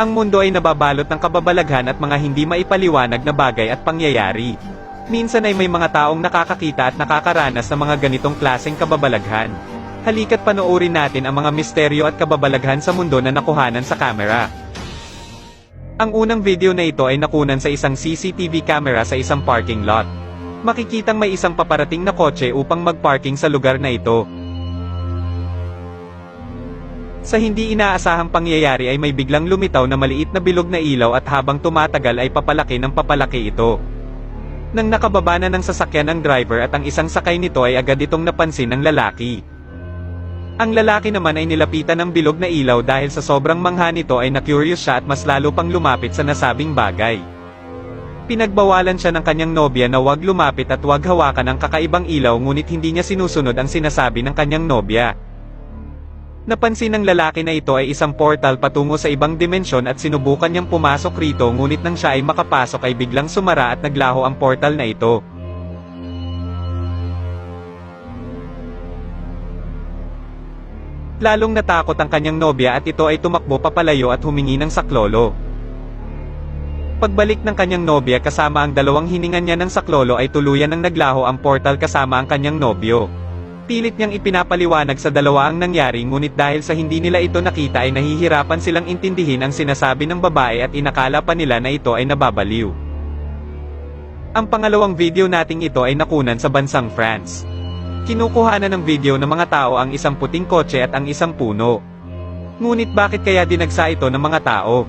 Ang mundo ay nababalot ng kababalaghan at mga hindi maipaliwanag na bagay at pangyayari. Minsan ay may mga taong nakakakita at nakakaranas ng mga ganitong klaseng kababalaghan. Halika't panoorin natin ang mga misteryo at kababalaghan sa mundo na nakuhanan sa kamera. Ang unang video na ito ay nakunan sa isang CCTV camera sa isang parking lot. Makikitang may isang paparating na kotse upang magparking sa lugar na ito. Sa hindi inaasahang pangyayari ay may biglang lumitaw na maliit na bilog na ilaw at habang tumatagal ay papalaki ng papalaki ito. Nang nakababa na ng sasakyan ang driver at ang isang sakay nito ay agad itong napansin ng lalaki. Ang lalaki naman ay nilapitan ng bilog na ilaw dahil sa sobrang mangha nito ay na-curious siya at mas lalo pang lumapit sa nasabing bagay. Pinagbawalan siya ng kanyang nobya na huwag lumapit at huwag hawakan ang kakaibang ilaw ngunit hindi niya sinusunod ang sinasabi ng kanyang nobya. Napansin ng lalaki na ito ay isang portal patungo sa ibang dimensyon at sinubukan niyang pumasok rito ngunit nang siya ay makapasok ay biglang sumara at naglaho ang portal na ito. Lalong natakot ang kanyang nobya at ito ay tumakbo papalayo at humingi ng saklolo. Pagbalik ng kanyang nobya kasama ang dalawang hiningan niya ng saklolo ay tuluyan ng naglaho ang portal kasama ang kanyang nobyo. Pilit niyang ipinapaliwanag sa dalawa ang nangyari ngunit dahil sa hindi nila ito nakita ay nahihirapan silang intindihin ang sinasabi ng babae at inakala pa nila na ito ay nababaliw. Ang pangalawang video nating ito ay nakunan sa bansang France. Kinukuhanan ng video ng mga tao ang isang puting kotse at ang isang puno. Ngunit bakit kaya dinagsa ito ng mga tao?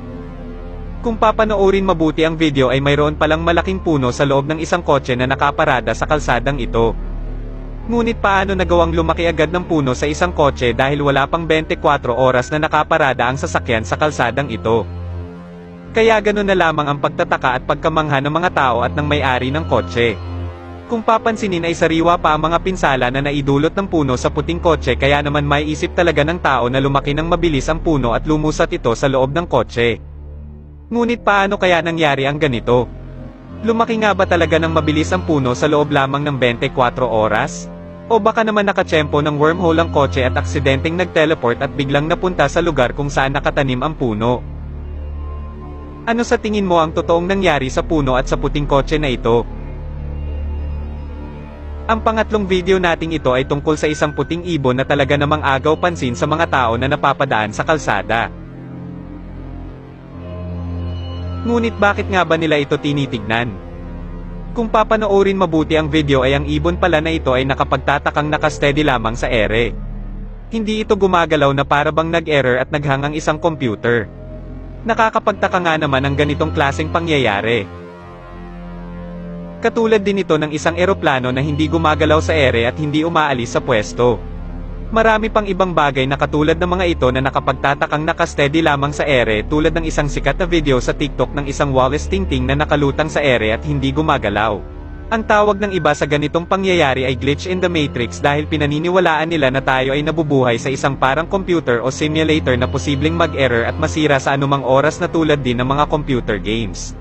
Kung papanoorin mabuti ang video ay mayroon palang malaking puno sa loob ng isang kotse na nakaparada sa kalsadang ito. Ngunit paano nagawang lumaki agad ng puno sa isang kotse dahil wala pang 24 oras na nakaparada ang sasakyan sa kalsadang ito? Kaya ganun na lamang ang pagtataka at pagkamangha ng mga tao at ng may-ari ng kotse. Kung papansinin ay sariwa pa ang mga pinsala na naidulot ng puno sa puting kotse kaya naman may isip talaga ng tao na lumaki ng mabilis ang puno at lumusat ito sa loob ng kotse. Ngunit paano kaya nangyari ang ganito? Lumaki nga ba talaga ng mabilis ang puno sa loob lamang ng 24 oras? O baka naman nakatsyempo ng wormhole ang kotse at aksidenteng nag-teleport at biglang napunta sa lugar kung saan nakatanim ang puno? Ano sa tingin mo ang totoong nangyari sa puno at sa puting kotse na ito? Ang pangatlong video nating ito ay tungkol sa isang puting ibon na talaga namang agaw pansin sa mga tao na napapadaan sa kalsada. Ngunit bakit nga ba nila ito tinitignan? Kung papanoorin mabuti ang video ay ang ibon pala na ito ay nakapagtatakang nakasteady lamang sa ere. Hindi ito gumagalaw na para bang nag-error at naghangang isang computer. Nakakapagtaka nga naman ang ganitong klaseng pangyayari. Katulad din ito ng isang eroplano na hindi gumagalaw sa ere at hindi umaalis sa pwesto. Marami pang ibang bagay na katulad ng mga ito na nakapagtatakang nakasteady lamang sa ere tulad ng isang sikat na video sa TikTok ng isang Wallace Tingting na nakalutang sa ere at hindi gumagalaw. Ang tawag ng iba sa ganitong pangyayari ay glitch in the matrix dahil pinaniniwalaan nila na tayo ay nabubuhay sa isang parang computer o simulator na posibleng mag-error at masira sa anumang oras na tulad din ng mga computer games.